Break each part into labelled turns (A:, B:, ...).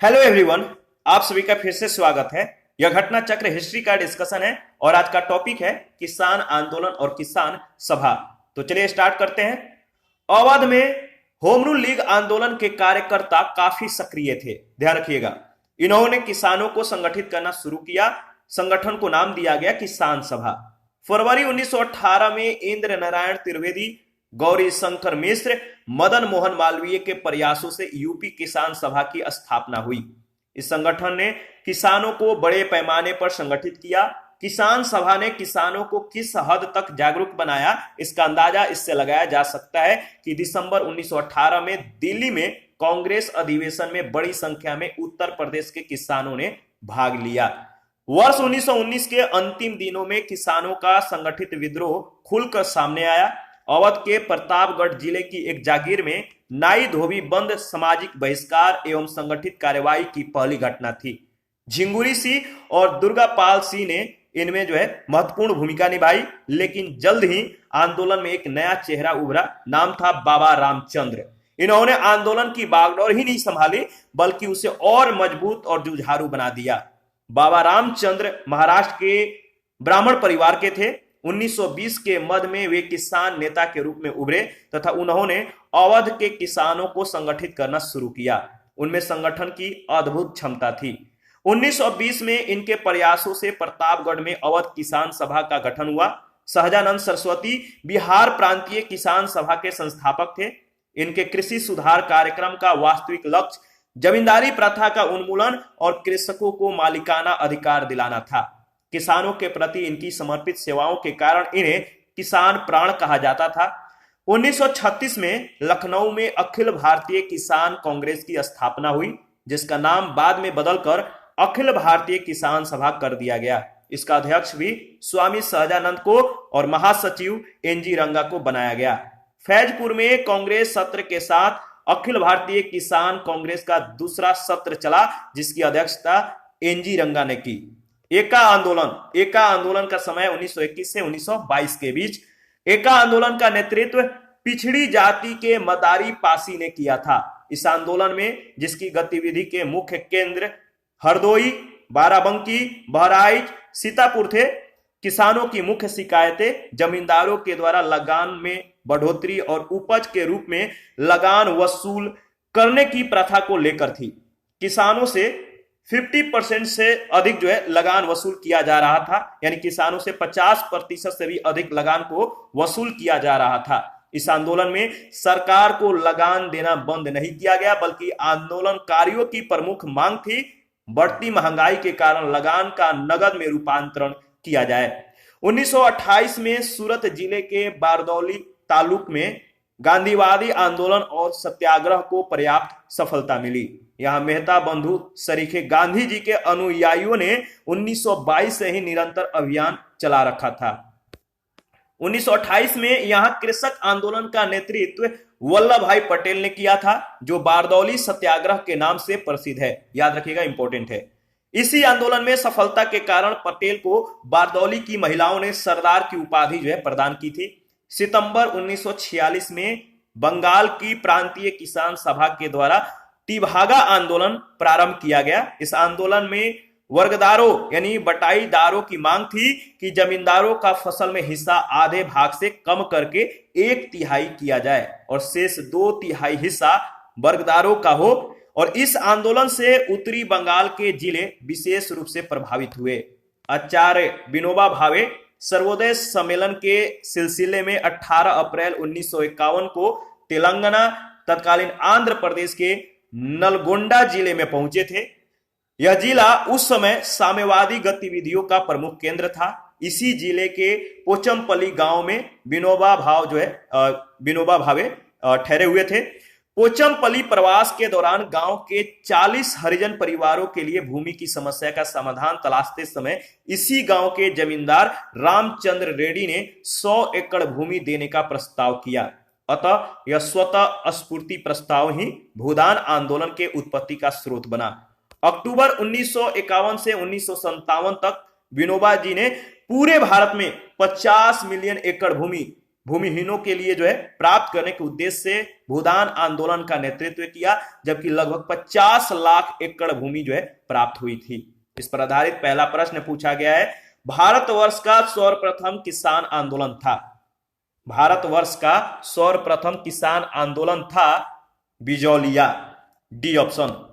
A: Hello everyone, आप सभी का फिर से स्वागत है। यह घटना चक्र हिस्ट्री का डिस्कशन है और आज का टॉपिक है किसान आंदोलन और किसान सभा। तो चलिए स्टार्ट करते हैं। अवध में होम रूल लीग आंदोलन के कार्यकर्ता काफी सक्रिय थे। ध्यान रखिएगा, इन्होंने किसानों को संगठित करना शुरू किया। संगठन को नाम दिया गया किसान सभा। फरवरी 1918 में इंद्र नारायण त्रिवेदी, गौरी शंकर मिश्र, मदन मोहन मालवीय के प्रयासों से यूपी किसान सभा की स्थापना हुई। इस संगठन ने किसानों को बड़े पैमाने पर संगठित किया। किसान सभा ने किसानों को किस हद तक जागरूक बनाया, इसका अंदाजा इससे लगाया जा सकता है कि दिसंबर 1918 में दिल्ली में कांग्रेस अधिवेशन में बड़ी संख्या में उत्तर प्रदेश के किसानों ने भाग लिया। वर्ष 1919 के अंतिम दिनों में किसानों का संगठित विद्रोह खुलकर सामने आया। अवध के प्रतापगढ़ जिले की एक जागीर में नाई धोबी बंद सामाजिक बहिष्कार एवं संगठित कार्यवाही की पहली घटना थी। झिंगुरी सिंह और दुर्गा पाल सिंह ने इनमें महत्वपूर्ण भूमिका निभाई, लेकिन जल्द ही आंदोलन में एक नया चेहरा उभरा। नाम था बाबा रामचंद्र। इन्होंने आंदोलन की बागडोर ही नहीं संभाली, बल्कि उसे और मजबूत और जुझारू बना दिया। बाबा रामचंद्र महाराष्ट्र के ब्राह्मण परिवार के थे। 1920 के मध्य में वे किसान नेता के रूप में उभरे तथा उन्होंने अवध के किसानों को संगठित करना शुरू किया। उनमें संगठन की अद्भुत क्षमता थी। 1920 में इनके प्रयासों से प्रतापगढ़ में अवध किसान सभा का गठन हुआ। सहजानंद सरस्वती बिहार प्रांतीय किसान सभा के संस्थापक थे। इनके कृषि सुधार कार्यक्रम का वास्तविक लक्ष्य जमींदारी प्रथा का उन्मूलन और कृषकों को मालिकाना अधिकार दिलाना था। किसानों के प्रति इनकी समर्पित सेवाओं के कारण इन्हें किसान प्राण कहा जाता था। 1936 में लखनऊ में अखिल भारतीय किसान कांग्रेस की स्थापना हुई, जिसका नाम बाद में बदलकर अखिल भारतीय किसान सभा कर दिया गया। इसका अध्यक्ष भी स्वामी सहजानंद को और महासचिव एनजी रंगा को बनाया गया। फैजपुर में कांग्रेस सत्र के साथ अखिल भारतीय किसान कांग्रेस का दूसरा सत्र चला, जिसकी अध्यक्षता एनजी रंगा ने की। एका आंदोलन का समय 1921 से 1922 के बीच। एका आंदोलन का नेतृत्व पिछड़ी जाति के मदारी पासी ने किया था। इस आंदोलन में, जिसकी गतिविधि के मुख्य केंद्र हरदोई, बाराबंकी, बहराइच, सीतापुर थे, किसानों की मुख्य शिकायतें जमींदारों के द्वारा लगान में बढ़ोतरी और उपज के रूप में लगान वसूल करने की प्रथा को लेकर थी। किसानों से 50% से अधिक लगान वसूल किया जा रहा था, यानी किसानों से 50% से भी अधिक लगान को वसूल किया जा रहा था। इस आंदोलन में सरकार को लगान देना बंद नहीं किया गया, बल्कि आंदोलनकारियों की प्रमुख मांग थी बढ़ती महंगाई के कारण लगान का नगद में रूपांतरण किया जाए। 1928 में सूरत जिले के बारदौली तालुक में गांधीवादी आंदोलन और सत्याग्रह को पर्याप्त सफलता मिली। यहां मेहता बंधु सरीखे गांधी जी के अनुयायियों ने 1922 से ही निरंतर अभियान चला रखा था। 1928 में यहां कृषक आंदोलन का नेतृत्व वल्लभ भाई पटेल ने किया था, जो बारदौली सत्याग्रह के नाम से प्रसिद्ध है। याद रखिएगा, इंपॉर्टेंट है। इसी आंदोलन में सफलता के कारण पटेल को बारदौली की महिलाओं ने सरदार की उपाधि प्रदान की थी। सितंबर 1946 में बंगाल की प्रांतीय किसान सभा के द्वारा तिभागा आंदोलन प्रारंभ किया गया। इस आंदोलन में वर्गदारों यानी बटाईदारों की मांग थी कि जमींदारों का फसल में हिस्सा आधे भाग से कम करके 1/3 किया जाए और शेष 2/3 हिस्सा वर्गदारों का हो। और इस आंदोलन से उत्तरी बंगाल के जिले विशेष रूप से प्रभावित हुए। आचार्य विनोबा भावे सर्वोदय सम्मेलन के सिलसिले में 18 अप्रैल 1951 को तेलंगाना तत्कालीन आंध्र प्रदेश के नलगोंडा जिले में पहुंचे थे। यह जिला उस समय साम्यवादी गतिविधियों का प्रमुख केंद्र था। इसी जिले के पोचमपल्ली गांव में विनोबा भावे ठहरे हुए थे। पोचमपल्ली प्रवास के दौरान गांव के 40 हरिजन परिवारों के लिए भूमि की समस्या का समाधान तलाशते समय इसी गांव के जमींदार रामचंद्र रेड्डी ने 100 एकड़ भूमि देने का प्रस्ताव किया। अतः यह स्वतः स्फूर्ति प्रस्ताव ही भूदान आंदोलन के उत्पत्ति का स्रोत बना। अक्टूबर 1951 से 1957 तक विनोबा जी ने पूरे भारत में 50 मिलियन एकड़ भूमि भूमिहीनों के लिए जो है प्राप्त करने के उद्देश्य से भूदान आंदोलन का नेतृत्व किया, जबकि लगभग 50 लाख एकड़ भूमि जो है प्राप्त हुई थी। इस पर आधारित पहला प्रश्न पूछा गया है, भारतवर्ष का सर्वप्रथम किसान आंदोलन था। भारतवर्ष का सर्वप्रथम किसान आंदोलन था बिजौलिया, डी ऑप्शन।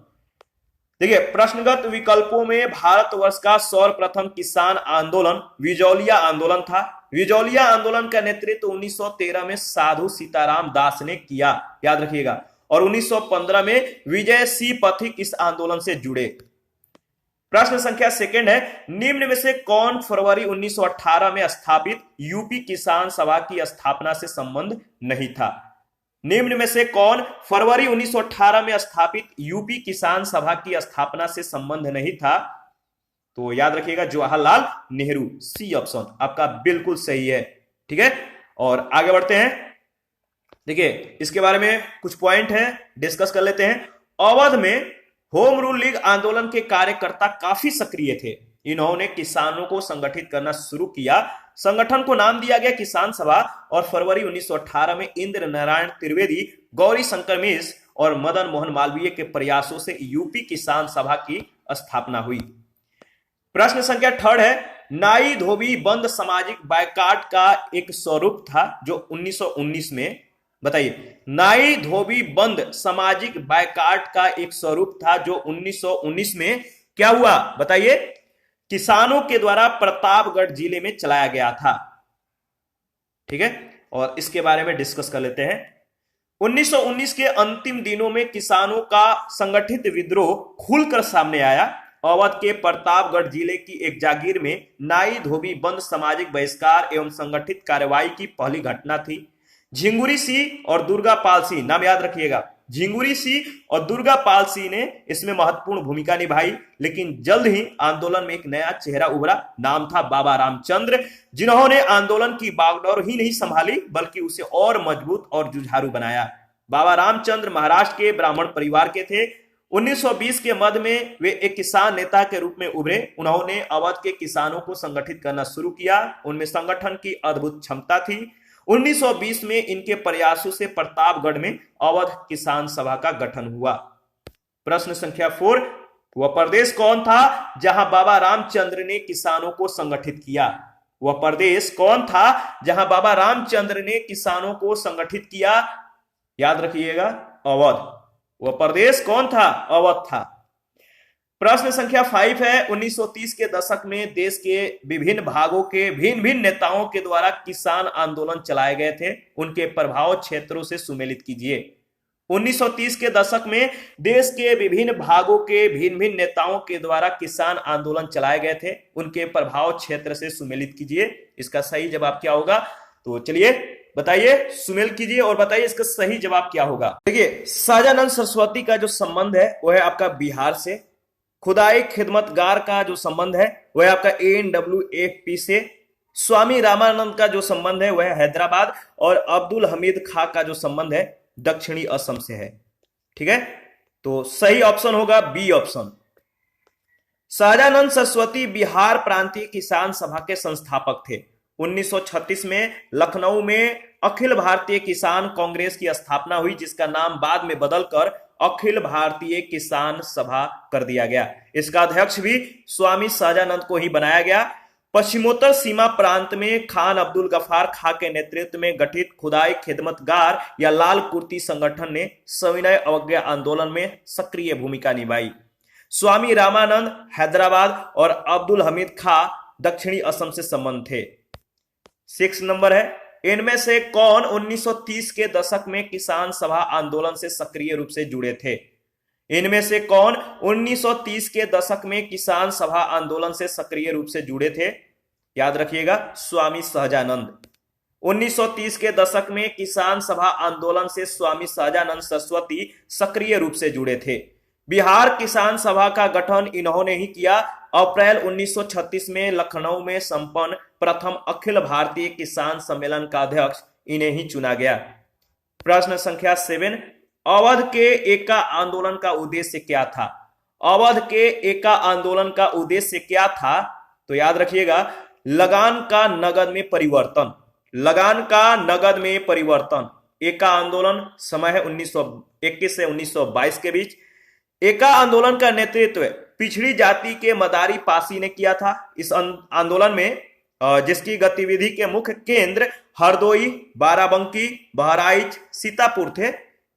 A: देखिए, प्रश्नगत विकल्पों में भारतवर्ष का सर्वप्रथम किसान आंदोलन बिजौलिया आंदोलन था। बिजौलिया आंदोलन का नेतृत्व 1913 में साधु सीताराम दास ने किया, याद रखिएगा, और 1915 में विजय सिंह पथिक इस आंदोलन से जुड़े। प्रश्न संख्या सेकंड है, निम्न में से कौन फरवरी 1918 में स्थापित यूपी किसान सभा की स्थापना से संबंध नहीं था? निम्न में से कौन फरवरी 1918 में स्थापित यूपी किसान सभा की स्थापना से संबंध नहीं था? तो याद रखिएगा, जवाहरलाल नेहरू, सी ऑप्शन आपका बिल्कुल सही है। ठीक है, और आगे बढ़ते हैं। देखिए, इसके बारे में कुछ पॉइंट है, डिस्कस कर लेते हैं। अवध में होम रूल लीग आंदोलन के कार्यकर्ता काफी सक्रिय थे। इन्होंने किसानों को संगठित करना शुरू किया। संगठन को नाम दिया गया किसान सभा, और फरवरी 1918 में इंद्र नारायण त्रिवेदी, गौरी शंकर मिश्र और मदन मोहन मालवीय के प्रयासों से यूपी किसान सभा की स्थापना हुई। प्रश्न संख्या थर्ड है, नाई धोबी बंद सामाजिक बायकाट का एक स्वरूप था जो 1919 में, बताइए, नाई धोबी बंद सामाजिक बायकाट का एक स्वरूप था जो 1919 में क्या हुआ, बताइए, किसानों के द्वारा प्रतापगढ़ जिले में चलाया गया था। ठीक है, और इसके बारे में डिस्कस कर लेते हैं। 1919 के अंतिम दिनों में किसानों का संगठित विद्रोह खुलकर सामने आया। अवध के प्रतापगढ़ जिले की एक जागीर में नाई धोबी बंद सामाजिक बहिष्कार एवं संगठित कार्रवाई की पहली घटना थी। झिंगुरी सिंह और दुर्गा पाल सिंह, नाम याद रखिएगा, झिंगुरी सिंह और दुर्गा पाल सिंह ने इसमें महत्वपूर्ण भूमिका निभाई। लेकिन जल्द ही आंदोलन में एक नया चेहरा उभरा, नाम था बाबा रामचंद्र, जिन्होंने आंदोलन की बागडोर ही नहीं संभाली बल्कि उसे और मजबूत और जुझारू बनाया। बाबा रामचंद्र महाराष्ट्र के ब्राह्मण परिवार के थे। 1920 के मध्य में वे एक किसान नेता के रूप में उभरे। उन्होंने अवध के किसानों को संगठित करना शुरू किया। उनमें संगठन की अद्भुत क्षमता थी। 1920 में इनके प्रयासों से प्रतापगढ़ में अवध किसान सभा का गठन हुआ। प्रश्न संख्या 4, वह प्रदेश कौन था जहां बाबा रामचंद्र ने किसानों को संगठित किया? वह प्रदेश कौन था जहां बाबा रामचंद्र ने किसानों को संगठित किया? याद रखिएगा, अवध। वह प्रदेश कौन था? अवध था। प्रश्न संख्या 5 है, 1930 के दशक में देश के विभिन्न भागों के भिन्न भिन्न नेताओं के द्वारा किसान आंदोलन चलाए गए थे। उनके प्रभाव क्षेत्रों से सुमेलित कीजिए। 1930 के दशक में देश के विभिन्न भागों के भिन्न भिन्न नेताओं के द्वारा किसान आंदोलन चलाए गए थे। उनके प्रभाव क्षेत्र से सुमेलित कीजिए। इसका सही जवाब क्या होगा? तो चलिए बताइए, सुमेल कीजिए और बताइए इसका सही जवाब क्या होगा। देखिए, सहजानंद सरस्वती का जो संबंध है वह है आपका बिहार से। खुदाई खिदमतगार का जो संबंध है वह है आपका ANWFP से। स्वामी रामानंद का जो संबंध है वह है हैदराबाद। और अब्दुल हमीद खां का जो संबंध है दक्षिणी असम से है। ठीक है, तो सही ऑप्शन होगा बी ऑप्शन। सहजानंद सरस्वती बिहार प्रांतीय किसान सभा के संस्थापक थे। 1936 में लखनऊ में अखिल भारतीय किसान कांग्रेस की स्थापना हुई, जिसका नाम बाद में बदलकर अखिल भारतीय किसान सभा कर दिया गया। इसका अध्यक्ष भी स्वामी सहजानंद को ही बनाया गया। पश्चिमोत्तर सीमा प्रांत में खान अब्दुल गफार खां के नेतृत्व में गठित खुदाई खिदमतगार या लाल कुर्ती संगठन ने सविनय अवज्ञा आंदोलन में सक्रिय भूमिका निभाई। स्वामी रामानंद हैदराबाद और अब्दुल हमीद खां दक्षिणी असम से संबंध थे। 6 नंबर है, इनमें से कौन 1930 के दशक में किसान सभा आंदोलन से सक्रिय रूप से जुड़े थे? इनमें से कौन 1930 के दशक में किसान सभा आंदोलन से सक्रिय रूप से जुड़े थे? याद रखिएगा, स्वामी सहजानंद। 1930 के दशक में किसान सभा आंदोलन से स्वामी सहजानंद सरस्वती सक्रिय रूप से जुड़े थे। बिहार किसान सभा का गठन इन्होंने ही किया। अप्रैल 1936 में लखनऊ में संपन्न प्रथम अखिल भारतीय किसान सम्मेलन का अध्यक्ष इन्हें ही चुना गया। प्रश्न संख्या 7, अवध के एका आंदोलन का उद्देश्य क्या था? अवध के एका आंदोलन का उद्देश्य क्या था? तो याद रखिएगा, लगान का नगद में परिवर्तन। लगान का नगद में परिवर्तन। एका आंदोलन, समय है 1921 से 1922 के बीच। एका आंदोलन का नेतृत्व पिछड़ी जाति के मदारी पासी ने किया था। इस आंदोलन में जिसकी गतिविधि के मुख्य केंद्र हरदोई, बाराबंकी, बहराइच, सीतापुर थे।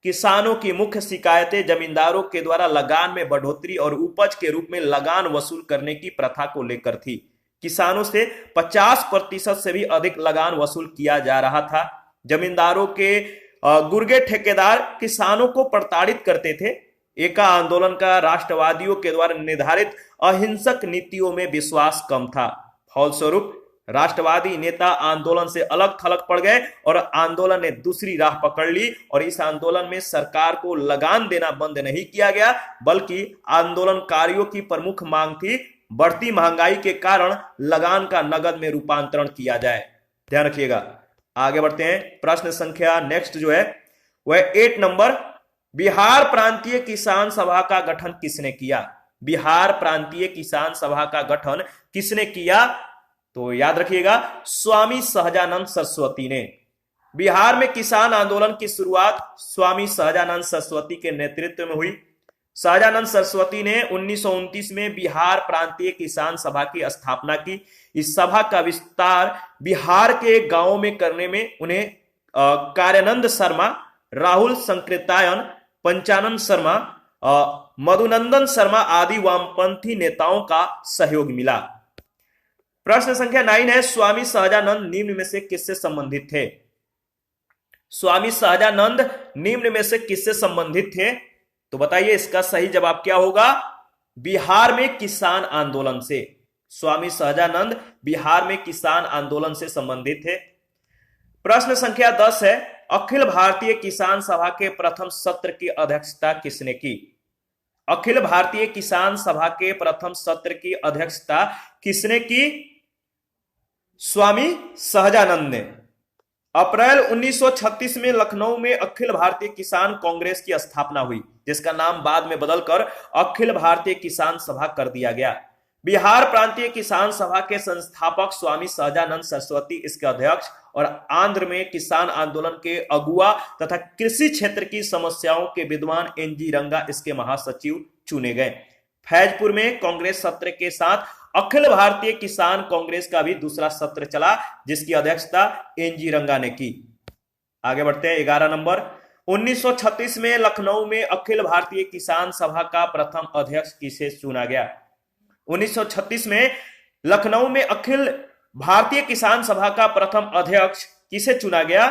A: किसानों की मुख्य शिकायतें जमींदारों के द्वारा लगान में बढ़ोतरी और उपज के रूप में लगान वसूल करने की प्रथा को लेकर थी। किसानों से 50% से भी अधिक लगान वसूल किया जा रहा था। जमींदारों के गुर्गे ठेकेदार किसानों को प्रताड़ित करते थे। एका आंदोलन का राष्ट्रवादियों के द्वारा निर्धारित अहिंसक नीतियों में विश्वास कम था। फलस्वरूप राष्ट्रवादी नेता आंदोलन से अलग थलग पड़ गए और आंदोलन ने दूसरी राह पकड़ ली। और इस आंदोलन में सरकार को लगान देना बंद नहीं किया गया, बल्कि आंदोलनकारियों की प्रमुख मांग थी बढ़ती महंगाई के कारण लगान का नगद में रूपांतरण किया जाए। ध्यान रखिएगा। आगे बढ़ते हैं। प्रश्न संख्या नेक्स्ट जो है वह 8 नंबर, बिहार प्रांतीय किसान सभा का गठन किसने किया? बिहार प्रांतीय किसान सभा का गठन किसने किया? तो याद रखिएगा, स्वामी सहजानंद सरस्वती ने। बिहार में किसान आंदोलन की शुरुआत स्वामी सहजानंद सरस्वती के नेतृत्व में हुई। सहजानंद सरस्वती ने 1929 में बिहार प्रांतीय किसान सभा की स्थापना की। इस सभा का विस्तार बिहार के गांवों में करने में उन्हें कार्यानंद शर्मा, राहुल संकृतायन, पंचानंद शर्मा, मधुनंदन शर्मा आदि वामपंथी नेताओं का सहयोग मिला। प्रश्न संख्या 9 है, स्वामी सहजानंद निम्न में से किससे संबंधित थे? स्वामी सहजानंद निम्न में से किससे संबंधित थे? तो बताइए इसका सही जवाब क्या होगा? बिहार में किसान आंदोलन से। स्वामी सहजानंद बिहार में किसान आंदोलन से संबंधित थे। प्रश्न संख्या 10 है, अखिल भारतीय किसान सभा के प्रथम सत्र की अध्यक्षता किसने की? अखिल भारतीय किसान सभा के प्रथम सत्र की अध्यक्षता किसने की? स्वामी सहजानंद ने। अप्रैल 1936 में लखनऊ में अखिल भारतीय किसान कांग्रेस की स्थापना हुई, जिसका नाम बाद में बदलकर अखिल भारतीय किसान सभा कर दिया गया। बिहार प्रांतीय किसान सभा के संस्थापक स्वामी सहजानंद सरस्वती इसके अध्यक्ष और आंध्र में किसान आंदोलन के अगुआ तथा कृषि क्षेत्र की समस्याओं के विद्वान एनजी रंगा इसके महासचिव चुने गए। फैजपुर में कांग्रेस सत्र के साथ अखिल भारतीय किसान कांग्रेस का भी दूसरा सत्र चला, जिसकी अध्यक्षता एनजी रंगा ने की। आगे बढ़ते हैं। 11 नंबर, 1936 में लखनऊ में अखिल भारतीय किसान सभा का प्रथम अध्यक्ष किसे चुना गया? 1936 में लखनऊ में अखिल भारतीय किसान सभा का प्रथम अध्यक्ष किसे चुना गया?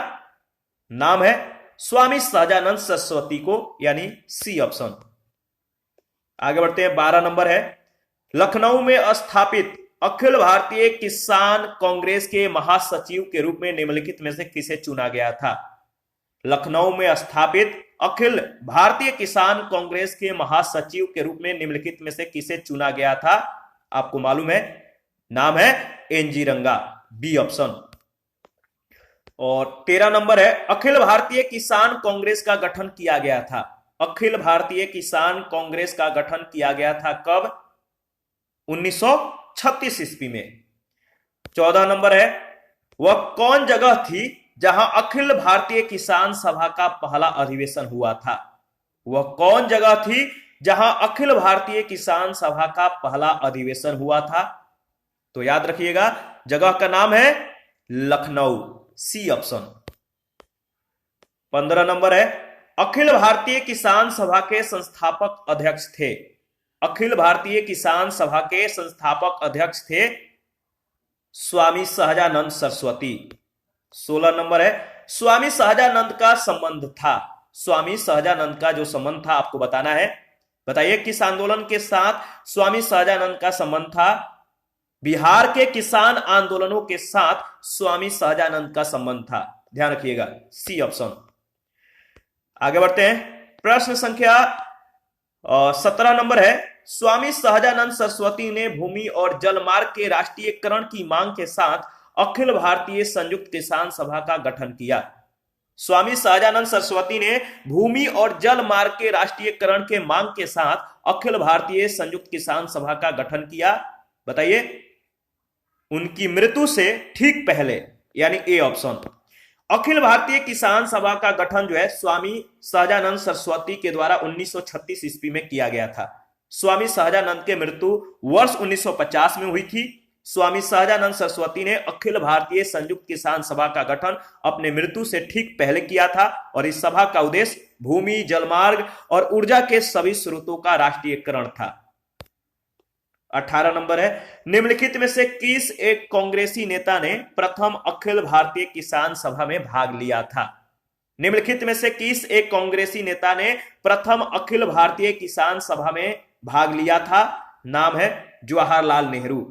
A: नाम है स्वामी सहजानंद सरस्वती को, यानी सी ऑप्शन। आगे बढ़ते हैं। 12 नंबर है, लखनऊ में स्थापित अखिल भारतीय किसान कांग्रेस के महासचिव के रूप में निम्नलिखित में से किसे चुना गया था? लखनऊ में स्थापित अखिल भारतीय किसान कांग्रेस के महासचिव के रूप में निम्नलिखित में से किसे चुना गया था? आपको मालूम है, नाम है एनजी रंगा, बी ऑप्शन। और 13 नंबर है, अखिल भारतीय किसान कांग्रेस का गठन किया गया था। अखिल भारतीय किसान कांग्रेस का गठन किया गया था कब? 1936 ईस्वी में। 14 नंबर है, वह कौन जगह थी जहां अखिल भारतीय किसान सभा का पहला अधिवेशन हुआ था? वह कौन जगह थी जहां अखिल भारतीय किसान सभा का पहला अधिवेशन हुआ था? तो याद रखिएगा, जगह का नाम है लखनऊ, सी ऑप्शन। 15 नंबर है, अखिल भारतीय किसान सभा के संस्थापक अध्यक्ष थे। अखिल भारतीय किसान सभा के संस्थापक अध्यक्ष थे स्वामी सहजानंद सरस्वती। 16 नंबर है, स्वामी सहजानंद का संबंध था। स्वामी सहजानंद का जो संबंध था आपको बताना है। बताइए किस आंदोलन के साथ स्वामी सहजानंद का संबंध था? बिहार के किसान आंदोलनों के साथ स्वामी सहजानंद का संबंध था। ध्यान रखिएगा, सी ऑप्शन। आगे बढ़ते हैं। प्रश्न संख्या 17 नंबर है, स्वामी सहजानंद सरस्वती ने भूमि और जलमार्ग के राष्ट्रीयकरण की मांग के साथ अखिल भारतीय संयुक्त किसान सभा का गठन किया। स्वामी सहजानंद सरस्वती ने भूमि और जल मार्ग के राष्ट्रीयकरण के मांग के साथ अखिल भारतीय संयुक्त किसान सभा का गठन किया। बताइए, उनकी मृत्यु से ठीक पहले यानी ए ऑप्शन। अखिल भारतीय किसान सभा का गठन जो है स्वामी सहजानंद सरस्वती के द्वारा 1936 ईस्वी में किया गया था। स्वामी सहजानंद की मृत्यु वर्ष 1950 में हुई थी। स्वामी सहजानंद सरस्वती ने अखिल भारतीय संयुक्त किसान सभा का गठन अपने मृत्यु से ठीक पहले किया था और इस सभा का उद्देश्य भूमि, जलमार्ग और ऊर्जा के सभी स्रोतों का राष्ट्रीयकरण था। 18 नंबर है, निम्नलिखित में से किस एक कांग्रेसी नेता ने प्रथम अखिल भारतीय किसान सभा में भाग लिया था? निम्नलिखित में से किस एक कांग्रेसी नेता ने प्रथम अखिल भारतीय किसान सभा में भाग लिया था? नाम है जवाहरलाल नेहरू।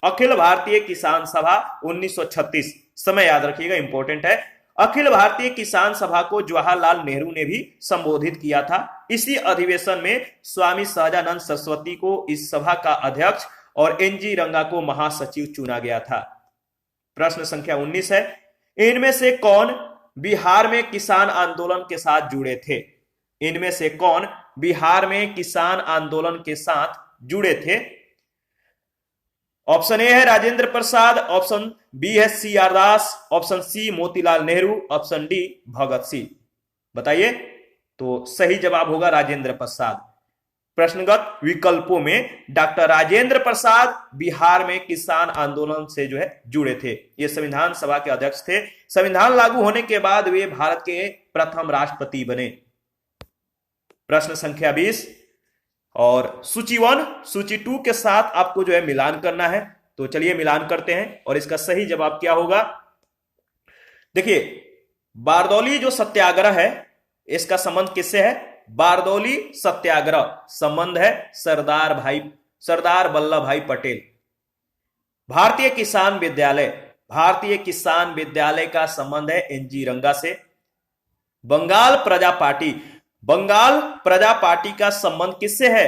A: अखिल भारतीय किसान सभा 1936, समय याद रखिएगा, इंपॉर्टेंट है। अखिल भारतीय किसान सभा को जवाहरलाल नेहरू ने भी संबोधित किया था। इसी अधिवेशन में स्वामी सहजानंद सरस्वती को इस सभा का अध्यक्ष और एनजी रंगा को महासचिव चुना गया था। प्रश्न संख्या 19 है, इनमें से कौन बिहार में किसान आंदोलन के साथ जुड़े थे? इनमें से कौन बिहार में किसान आंदोलन के साथ जुड़े थे? ऑप्शन ए है राजेंद्र प्रसाद, ऑप्शन बी है C R Das, option C Motilal Nehru, option D Bhagat Singh. बताइए, तो सही जवाब होगा राजेंद्र प्रसाद। प्रश्नगत विकल्पों में डॉक्टर राजेंद्र प्रसाद बिहार में किसान आंदोलन से जो है जुड़े थे। ये संविधान सभा के अध्यक्ष थे। संविधान लागू होने के बाद वे भारत के प्रथम राष्ट्रपति बने। प्रश्न संख्या 20 और सूची 1 सूची 2 के साथ आपको जो है मिलान करना है। तो चलिए मिलान करते हैं और इसका सही जवाब क्या होगा। देखिए, बारदौली जो सत्याग्रह है इसका संबंध किससे है? बारदौली सत्याग्रह संबंध है सरदार वल्लभ भाई पटेल। भारतीय किसान विद्यालय का संबंध है एनजी रंगा से। बंगाल प्रजा पार्टी का संबंध किससे है?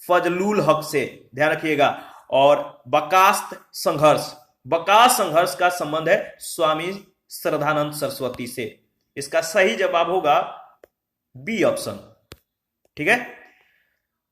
A: फजलुल हक से, ध्यान रखिएगा। और बकास्त संघर्ष का संबंध है स्वामी श्रद्धानंद सरस्वती से। इसका सही जवाब होगा बी ऑप्शन। ठीक है,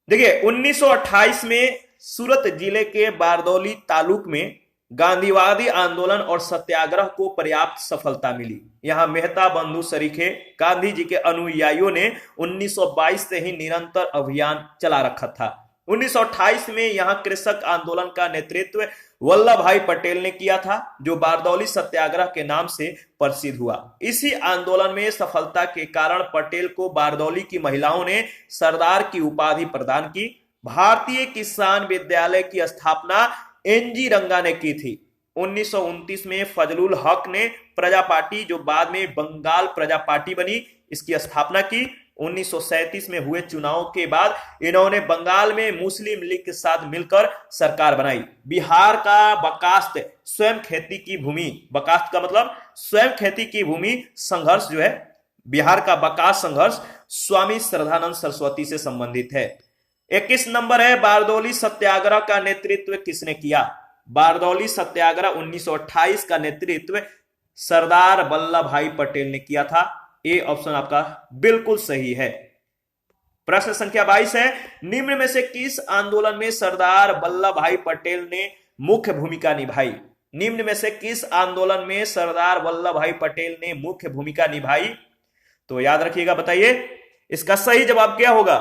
A: देखिए 1928 में सूरत जिले के बारदौली तालुक में गांधीवादी आंदोलन और सत्याग्रह को पर्याप्त सफलता मिली। यहां मेहता बंधु सरीखे गांधी जी के अनुयायियों ने 1922 से ही निरंतर अभियान चला रखा था। 1928 में यहां कृषक आंदोलन का नेतृत्व वल्लभ भाई पटेल ने किया था, जो बारदौली सत्याग्रह के नाम से प्रसिद्ध हुआ। इसी आंदोलन में सफलता के कारण पटेल को बारदौली की महिलाओं ने सरदार की उपाधि प्रदान की। भारतीय किसान विद्यालय की स्थापना एनजी रंगा ने की थी। 1929 में फजलुल हक ने प्रजा पार्टी, जो बाद में बंगाल प्रजा पार्टी बनी, इसकी स्थापना की। 1937 में हुए चुनाव के बाद इन्होंने बंगाल में मुस्लिम लीग के साथ मिलकर सरकार बनाई। बिहार का बकास्त स्वयं खेती की भूमि, बकास्त का मतलब स्वयं खेती की भूमि संघर्ष जो है, बिहार का बकास्त संघर्ष स्वामी श्रद्धानंद सरस्वती से संबंधित है। 21 नंबर है, बारदौली सत्याग्रह का नेतृत्व किसने किया? बारदौली सत्याग्रह 1928 का नेतृत्व सरदार वल्लभ भाई पटेल ने किया था। ए ऑप्शन आपका बिल्कुल सही है। प्रश्न संख्या 22 है, निम्न में से किस आंदोलन में सरदार वल्लभ भाई पटेल ने मुख्य भूमिका निभाई? निम्न में से किस आंदोलन में सरदार वल्लभ भाई पटेल ने मुख्य भूमिका निभाई? तो याद रखिएगा, बताइए इसका सही जवाब क्या होगा।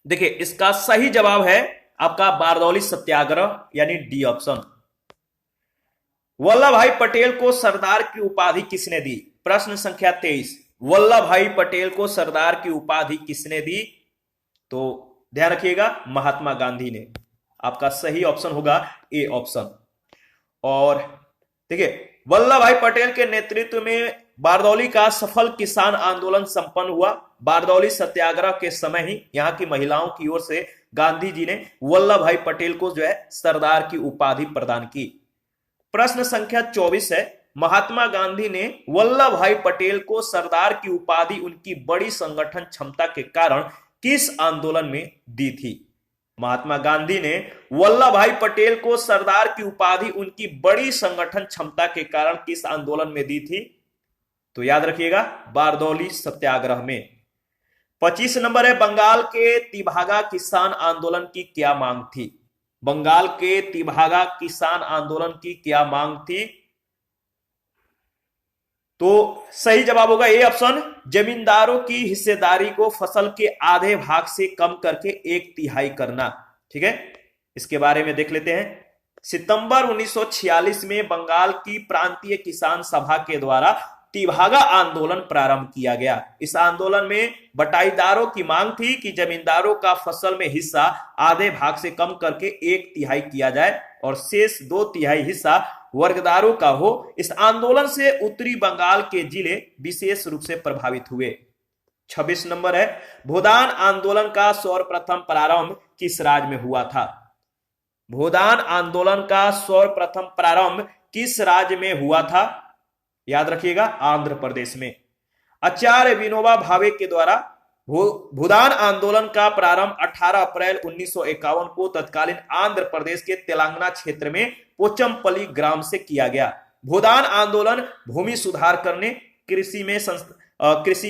A: देखिए, इसका सही जवाब है आपका बारदौली सत्याग्रह, यानी डी ऑप्शन। वल्लभ भाई पटेल को सरदार की उपाधि किसने दी? प्रश्न संख्या 23, वल्लभ भाई पटेल को सरदार की उपाधि किसने दी? तो ध्यान रखिएगा, महात्मा गांधी ने। आपका सही ऑप्शन होगा ए ऑप्शन। और देखिए, वल्लभ भाई पटेल के नेतृत्व में बारदौली का सफल किसान आंदोलन संपन्न हुआ। बारदौली सत्याग्रह के समय ही यहां की महिलाओं की ओर से गांधी जी ने वल्लभ भाई पटेल को जो है सरदार की उपाधि प्रदान की। प्रश्न संख्या 24 है, महात्मा गांधी ने वल्लभ भाई पटेल को सरदार की उपाधि उनकी बड़ी संगठन क्षमता के कारण किस आंदोलन में दी थी? महात्मा गांधी ने वल्लभ भाई पटेल को सरदार की उपाधि उनकी बड़ी संगठन क्षमता के कारण किस आंदोलन में दी थी? तो याद रखिएगा, बारदौली सत्याग्रह में। 25 नंबर है, बंगाल के तिभागा किसान आंदोलन की क्या मांग थी? बंगाल के तिभागा किसान आंदोलन की क्या मांग थी? तो सही जवाब होगा ए ऑप्शन, जमींदारों की हिस्सेदारी को फसल के आधे भाग से कम करके 1/3 करना। ठीक है, इसके बारे में देख लेते हैं। सितंबर 1946 में बंगाल की प्रांतीय किसान सभा के द्वारा तिभागा आंदोलन प्रारंभ किया गया। इस आंदोलन में बटाईदारों की मांग थी कि जमींदारों का फसल में हिस्सा आधे भाग से कम करके 1/3 किया जाए और शेष 2/3 हिस्सा वर्गदारों का हो। इस आंदोलन से उत्तरी बंगाल के जिले विशेष रूप से प्रभावित हुए। 26 नंबर है, भूदान आंदोलन का सर्वप्रथम प्रारंभ किस राज्य में हुआ था? भूदान आंदोलन का सर्वप्रथम प्रारंभ किस राज्य में हुआ था? याद रखिएगा, आंध्र प्रदेश में। आचार्य विनोबा भावे के द्वारा भूदान आंदोलन का प्रारंभ 18 अप्रैल 1951 को तत्कालीन आंध्र प्रदेश के तेलंगाना क्षेत्र में पोचमपल्ली ग्राम से किया गया। भूदान आंदोलन भूमि सुधार करने, कृषि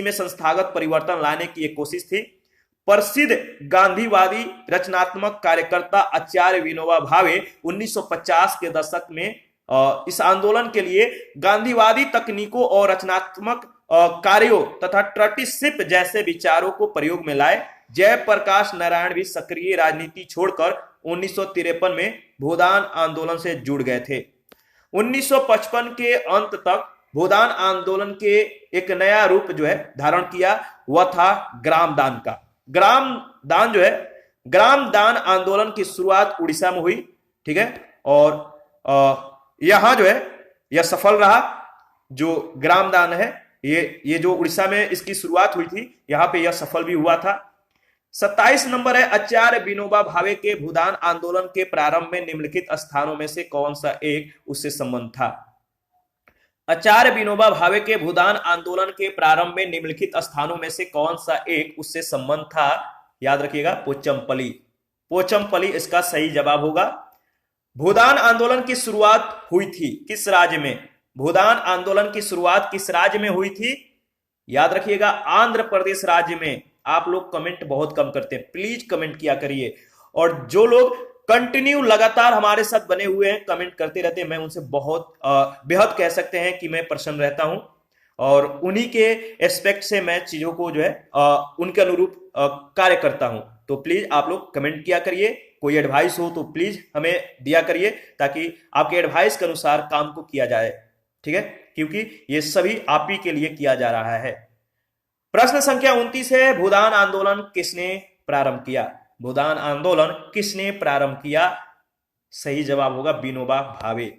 A: में संस्थागत परिवर्तन लाने की एक कोशिश थी। प्रसिद्ध गांधीवादी रचनात्मक कार्यकर्ता आचार्य विनोबा भावे 1950 के दशक में इस आंदोलन के लिए गांधीवादी तकनीकों और रचनात्मक कार्यों तथा ट्रस्टीशिप जैसे विचारों को प्रयोग में लाए। जयप्रकाश नारायण भी सक्रिय राजनीति छोड़कर 1953 में भूदान आंदोलन से जुड़ गए थे। 1955 के अंत तक भूदान आंदोलन के एक नया रूप जो है धारण किया, वह था ग्राम दान का। ग्राम दान आंदोलन की शुरुआत उड़ीसा में हुई। ठीक है, और यहां जो है यह सफल रहा। जो ग्राम दान है ये जो उड़ीसा में इसकी शुरुआत हुई थी, यहां पे यह सफल भी हुआ था। 27 नंबर है, आचार्य विनोबा भावे के भूदान आंदोलन के प्रारंभ में निम्नलिखित स्थानों में से कौन सा एक उससे संबंध था? आचार्य विनोबा भावे के भूदान आंदोलन के प्रारंभ में निम्नलिखित स्थानों में से कौन सा एक उससे संबंध था? याद रखिएगा, पोचमपल्ली। पोचमपल्ली इसका सही जवाब होगा। भूदान आंदोलन की शुरुआत हुई थी किस राज्य में? भूदान आंदोलन की शुरुआत किस राज्य में हुई थी? याद रखिएगा, आंध्र प्रदेश राज्य में। आप लोग कमेंट बहुत कम करते हैं, प्लीज कमेंट किया करिए। और जो लोग कंटिन्यू लगातार हमारे साथ बने हुए हैं, कमेंट करते रहते हैं, मैं उनसे बहुत बेहद कह सकते हैं कि मैं प्रसन्न रहता हूं और उन्हीं के एस्पेक्ट से मैं चीजों को जो है उनके अनुरूप कार्य करता हूं। तो प्लीज आप लोग कमेंट किया करिए। कोई एडवाइस हो तो प्लीज हमें दिया करिए ताकि आपके एडवाइस के अनुसार काम को किया जाए। ठीक है, क्योंकि ये सभी आप ही के लिए किया जा रहा है। प्रश्न संख्या 29 है, भूदान आंदोलन किसने प्रारंभ किया? भूदान आंदोलन किसने प्रारंभ किया? सही जवाब होगा विनोबा भावे।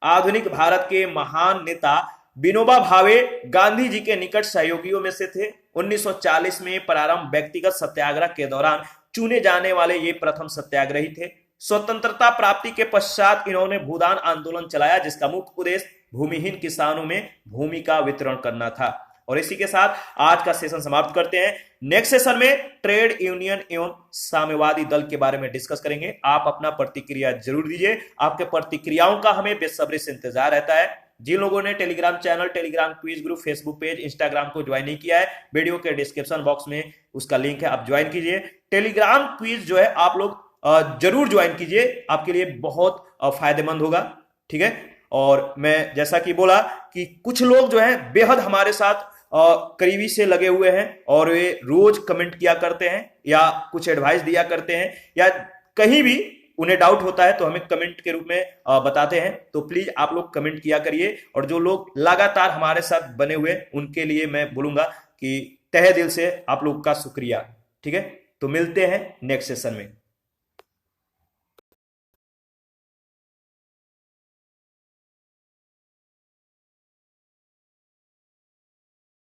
A: आधुनिक भारत के महान नेता विनोबा भावे गांधी जी के निकट सहयोगियों में से थे। 1940 में प्रारंभ व्यक्तिगत सत्याग्रह के दौरान चुने जाने वाले ये प्रथम सत्याग्रही थे। स्वतंत्रता प्राप्ति के पश्चात इन्होंने भूदान आंदोलन चलाया, जिसका मुख्य उद्देश्य भूमिहीन किसानों में भूमि का वितरण करना था। और इसी के साथ आज का सेशन समाप्त करते हैं। नेक्स्ट सेशन में ट्रेड यूनियन एवं साम्यवादी दल के बारे में डिस्कस करेंगे। आप अपना प्रतिक्रिया जरूर दीजिए, आपके प्रतिक्रियाओं का हमें बेसब्री से इंतजार रहता है। जिन लोगों ने Telegram channel, Telegram quiz group, Facebook page, Instagram को ज्वाइन नहीं किया है, वीडियो के डिस्क्रिप्शन बॉक्स में उसका लिंक है, आप ज्वाइन कीजिए। टेलीग्राम क्विज जो है आप लोग जरूर ज्वाइन कीजिए, आपके लिए बहुत फायदेमंद होगा। ठीक है, और मैं जैसा कि बोला कि कुछ लोग जो है बेहद हमारे साथ करीबी से लगे हुए हैं और वे रोज कमेंट किया करते हैं या कुछ एडवाइस दिया करते हैं, या कहीं भी उन्हें डाउट होता है तो हमें कमेंट के रूप में बताते हैं। तो प्लीज आप लोग कमेंट किया करिए। और जो लोग लगातार हमारे साथ बने हुए उनके लिए मैं बोलूंगा कि तहे दिल से आप लोग का शुक्रिया। ठीक है, तो मिलते हैं नेक्स्ट सेशन में।